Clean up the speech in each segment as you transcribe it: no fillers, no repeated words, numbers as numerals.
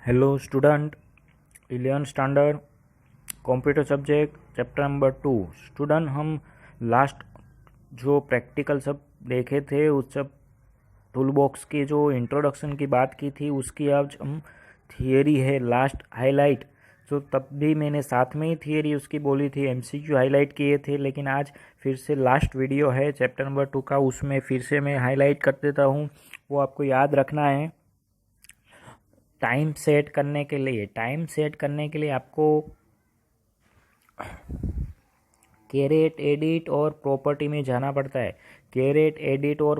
Hello student, 11 standard computer subject chapter number 2। Student, हम last जो practical सब देखे थे उस सब टूल बॉक्स की जो इंट्रोडक्शन की बात की थी उसकी आज हम थियरी है लास्ट हाईलाइट। जो तब भी मैंने साथ में ही थियरी उसकी बोली थी, एमसीक्यू हाईलाइट किए थे, लेकिन आज फिर से लास्ट वीडियो है चैप्टर नंबर 2 का, उसमें फिर से मैं हाईलाइट कर देता हूँ। वो आपको याद रखना है। टाइम सेट करने के लिए आपको कैरेट एडिट और प्रॉपर्टी में जाना पड़ता है। कैरेट एडिट और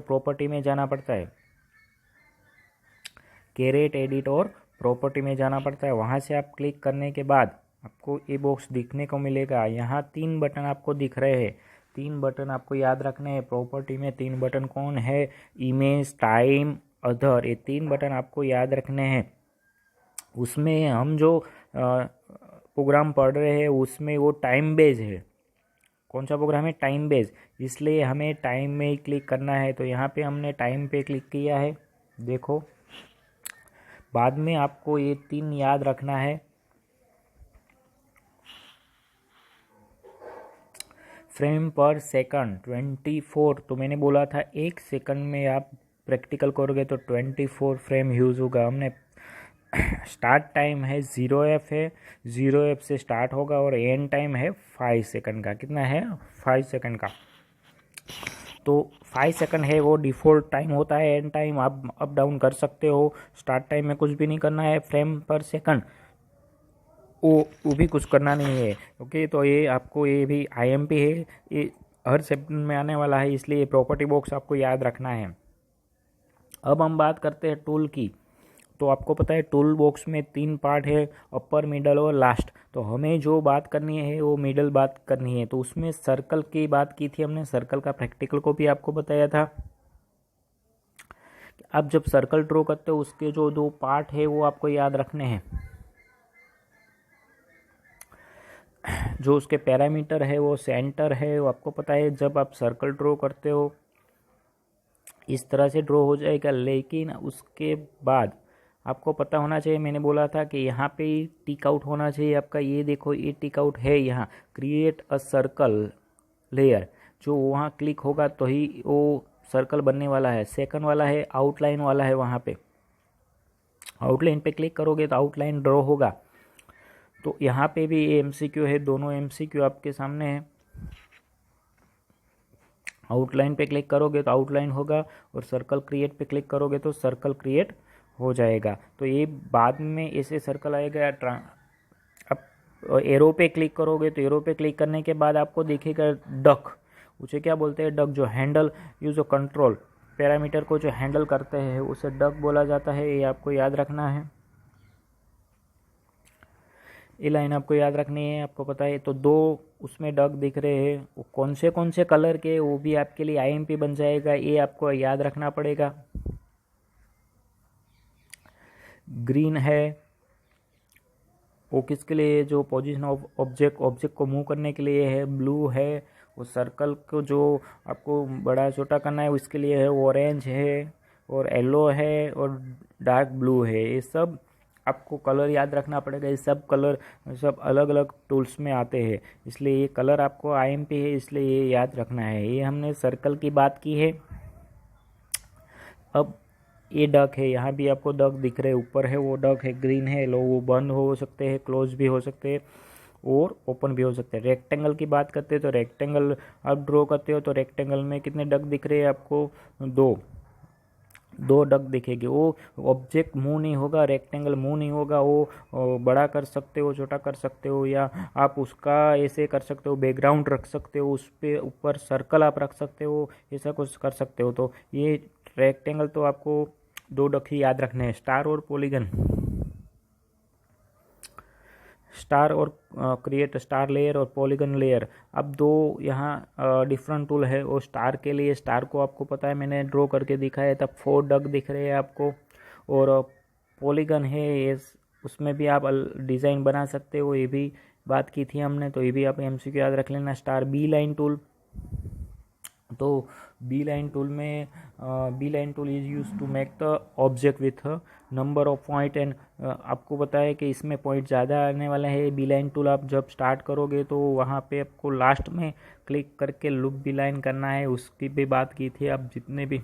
प्रॉपर्टी में जाना पड़ता है। वहाँ से आप क्लिक करने के बाद आपको ये बॉक्स दिखने को मिलेगा। यहाँ 3 बटन आपको दिख रहे हैं। 3 बटन आपको याद रखने हैं। प्रॉपर्टी में 3 बटन कौन है? Image, time, other. ये 3 बटन आपको याद रखने हैं। उसमें हम जो प्रोग्राम पढ़ रहे हैं उसमें वो टाइम बेस है। कौन सा प्रोग्राम है? Time base. इसलिए हमें टाइम में ही क्लिक करना है। तो यहाँ पे हमने टाइम पे क्लिक किया है। देखो, बाद में आपको ये 3 याद रखना है। फ्रेम पर सेकंड 24। तो मैंने बोला था 1 सेकंड में आप प्रैक्टिकल करोगे तो 24 फ्रेम यूज़ होगा। हमने स्टार्ट टाइम है 0F है, 0F से स्टार्ट होगा और एंड टाइम है 5 सेकंड का। कितना है? 5 सेकंड का। तो 5 सेकंड है वो डिफ़ॉल्ट टाइम होता है। एंड टाइम आप अप डाउन कर सकते हो। स्टार्ट टाइम में कुछ भी नहीं करना है। फ्रेम पर सेकंड वो भी कुछ करना नहीं है। ओके, तो ये आपको ये भी IMP है, ये हर सेकंड में आने वाला है, इसलिए प्रॉपर्टी बॉक्स आपको याद रखना है। अब हम बात करते हैं टूल की। तो आपको पता है टूल बॉक्स में 3 पार्ट है, अपर, मिडल और लास्ट। तो हमें जो बात करनी है वो मिडल बात करनी है। तो उसमें सर्कल की बात की थी हमने, सर्कल का प्रैक्टिकल को भी आपको बताया था। अब जब सर्कल ड्रॉ करते हो उसके जो 2 पार्ट है वो आपको याद रखने हैं। जो उसके पैरामीटर है वो सेंटर है, वो आपको पता है। जब आप सर्कल ड्रॉ करते हो इस तरह से ड्रॉ हो जाएगा, लेकिन उसके बाद आपको पता होना चाहिए, मैंने बोला था कि यहाँ पे टिक आउट होना चाहिए आपका। ये देखो, ये टिक आउट है यहाँ, क्रिएट अ सर्कल लेयर। जो वहाँ क्लिक होगा तो ही वो सर्कल बनने वाला है। सेकंड वाला है आउटलाइन वाला है, वहाँ पे आउटलाइन पे क्लिक करोगे तो आउटलाइन ड्रॉ होगा। तो यहाँ पे भी ये MCQ है, दोनों MCQ आपके सामने है। आउटलाइन पे क्लिक करोगे तो आउटलाइन होगा और सर्कल क्रिएट पे क्लिक करोगे तो सर्कल क्रिएट हो जाएगा। तो ये बाद में ऐसे सर्कल आएगा। अब एरो पे क्लिक करोगे तो एरो पे क्लिक करने के बाद आपको दिखेगा डक। उसे क्या बोलते हैं? डक। जो हैंडल यूज कंट्रोल पैरामीटर को जो हैंडल करते हैं उसे डक बोला जाता है। ये आपको याद रखना है। ये लाइन आपको याद रखनी है, आपको पता है। तो 2 उसमें डक दिख रहे हैं, वो कौन से कलर के, वो भी आपके लिए IMP बन जाएगा। ये आपको याद रखना पड़ेगा। ग्रीन है वो किसके लिए? जो पोजीशन ऑफ ऑब्जेक्ट को मूव करने के लिए है। ब्लू है वो सर्कल को जो आपको बड़ा छोटा करना है उसके लिए है। ऑरेंज है और येलो है और डार्क ब्लू है। ये सब आपको कलर याद रखना पड़ेगा। ये सब कलर सब अलग अलग टूल्स में आते हैं, इसलिए ये कलर आपको IMP है, इसलिए ये याद रखना है। ये हमने सर्कल की बात की है। अब ये डक है, यहाँ भी आपको डक दिख रहे हैं। ऊपर है वो डक है, ग्रीन है। लो, वो बंद हो सकते हैं, क्लोज भी हो सकते हैं और ओपन भी हो सकते हैं। रेक्टेंगल की बात करते हैं तो रेक्टेंगल आप ड्रॉ करते हो तो रेक्टेंगल में कितने डक दिख रहे हैं आपको? 2 डक दिखेगी। वो ऑब्जेक्ट मूव नहीं होगा, रेक्टेंगल मूव नहीं होगा। वो बड़ा कर सकते हो, छोटा कर सकते हो, या आप उसका ऐसे कर सकते हो, बैकग्राउंड रख सकते हो, उस पर ऊपर सर्कल आप रख सकते हो, ऐसा कुछ कर सकते हो। तो ये रेक्टेंगल तो आपको 2 डक ही याद रखने हैं। स्टार और पॉलीगन। स्टार और क्रिएट स्टार लेयर और पॉलीगन लेयर। अब 2 यहाँ डिफरेंट टूल है। और स्टार के लिए, स्टार को आपको पता है मैंने ड्रॉ करके दिखाया था। 4 डक दिख रहे हैं आपको। और पॉलीगन है ये, उसमें भी आप डिज़ाइन बना सकते हो, ये भी बात की थी हमने। तो ये भी आप MCQ याद रख लेना। स्टार बी लाइन टूल तो B line tool is use to make the object with number of point and आपको पता है कि इसमें पॉइंट ज़्यादा आने वाला है। बी लाइन टूल आप जब स्टार्ट करोगे तो वहाँ पे आपको लास्ट में क्लिक करके लूप बी लाइन करना है, उसकी भी बात की थी। आप जितने भी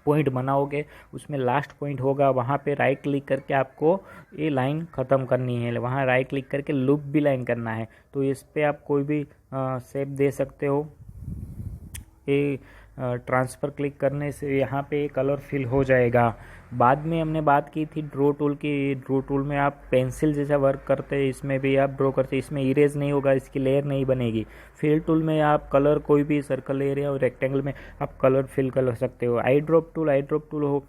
पॉइंट बनाओगे उसमें लास्ट पॉइंट होगा, वहाँ पे राइट क्लिक करके आपको ये लाइन ख़त्म करनी है, वहाँ राइट क्लिक करके लूप भी लाइन करना है। तो इस पर आप कोई भी शेप दे सकते हो। ये ट्रांसफ़र क्लिक करने से यहाँ पे कलर फिल हो जाएगा। बाद में हमने बात की थी ड्रो टूल की। ड्रो टूल में आप पेंसिल जैसा वर्क करते हैं, इसमें भी आप ड्रॉ करते हैं, इसमें इरेज नहीं होगा, इसकी लेयर नहीं बनेगी। फिल टूल में आप कलर कोई भी सर्कल एरिया और रेक्टेंगल में आप कलर फिल कर सकते हो। आई ड्रॉप टूल हो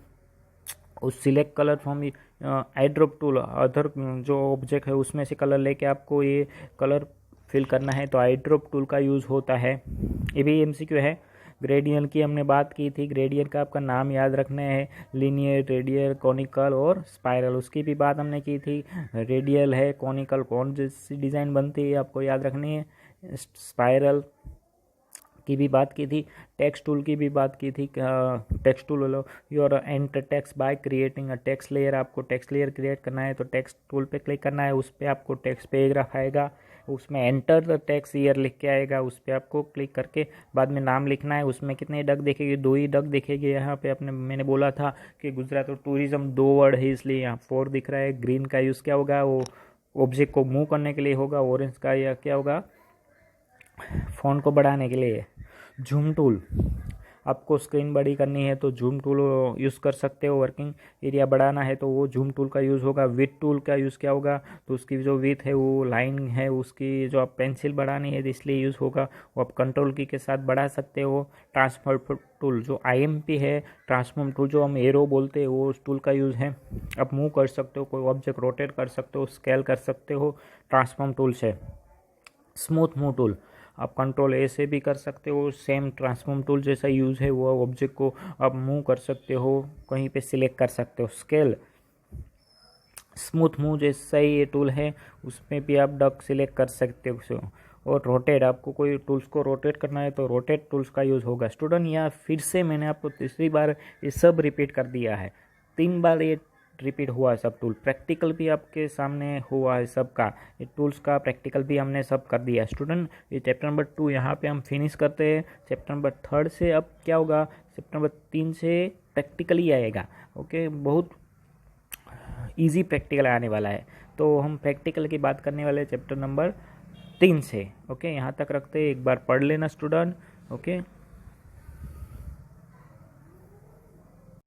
उस select colour from I drop tool other जो ऑब्जेक्ट है उसमें से कलर लेके आपको ये कलर फिल करना है, तो आई ड्रॉप टूल का यूज़ होता है। ये भी एमसीक्यू है। ग्रेडियंट की हमने बात की थी। ग्रेडियंट का आपका नाम याद रखना है, लीनियर, रेडियल, कॉनिकल और स्पाइरल, उसकी भी बात हमने की थी। रेडियल है, कॉनिकल कौन जैसी डिज़ाइन बनती है आपको याद रखनी है, स्पाइरल की भी बात की थी। टेक्स्ट टूल की भी बात की थी। Text tool low your enter text by creating a text layer. आपको टेक्स्ट लेयर क्रिएट करना है तो टेक्स्ट टूल पे क्लिक करना है, उस पर आपको टेक्स्ट पेज रखाएगा, उसमें एंटर द टेक्स्ट ईयर लिख के आएगा, उस पर आपको क्लिक करके बाद में नाम लिखना है। उसमें कितने डक दिखेगी, 2 ही डक दिखेगी। यहाँ पे मैंने बोला था कि गुजरात और टूरिज्म 2 वर्ड है, इसलिए यहाँ 4 दिख रहा है। ग्रीन का यूज़ क्या होगा, वो ऑब्जेक्ट को मूव करने के लिए होगा। ऑरेंज का या क्या होगा, फ़ॉन्ट को बढ़ाने के लिए। जूम टूल, आपको स्क्रीन बड़ी करनी है तो जूम टूल यूज़ कर सकते हो। वर्किंग एरिया बढ़ाना है तो वो जूम टूल का यूज़ होगा। विथ टूल का यूज़ क्या होगा, तो उसकी जो विथ है वो लाइन है उसकी जो आप पेंसिल बढ़ानी है इसलिए यूज़ होगा, वो आप कंट्रोल की के साथ बढ़ा सकते हो। ट्रांसफॉर्म टूल जो IMP है, ट्रांसफॉर्म टूल जो हम एरो बोलते हैं, वो उस टूल का यूज़ है। आप मूव कर सकते हो, कोई ऑब्जेक्ट रोटेट कर सकते हो, स्केल कर सकते हो ट्रांसफॉर्म टूल से। स्मूथ मूव टूल, आप कंट्रोल A से भी कर सकते हो, सेम ट्रांसफॉर्म टूल जैसा यूज़ है, वो ऑब्जेक्ट को आप मूव कर सकते हो, कहीं पे सिलेक्ट कर सकते हो। स्केल, स्मूथ मूव जैसा ही ये टूल है, उसमें भी आप डक सिलेक्ट कर सकते हो। और रोटेट, आपको कोई टूल्स को रोटेट करना है तो रोटेट टूल्स का यूज़ होगा। स्टूडेंट यहाँ फिर से मैंने आपको तीसरी बार ये सब रिपीट कर दिया है, 3 बार ये रिपीट हुआ है सब टूल। प्रैक्टिकल भी आपके सामने हुआ है सबका, ये टूल्स का प्रैक्टिकल भी हमने सब कर दिया। स्टूडेंट ये चैप्टर नंबर 2 यहाँ पे हम फिनिश करते हैं। चैप्टर नंबर 3 से अब क्या होगा, चैप्टर नंबर 3 से प्रैक्टिकली आएगा। ओके, बहुत इजी प्रैक्टिकल आने वाला है, तो हम प्रैक्टिकल की बात करने वाले चैप्टर नंबर 3 से। ओके, यहाँ तक रखते हैं, एक बार पढ़ लेना स्टूडेंट। ओके।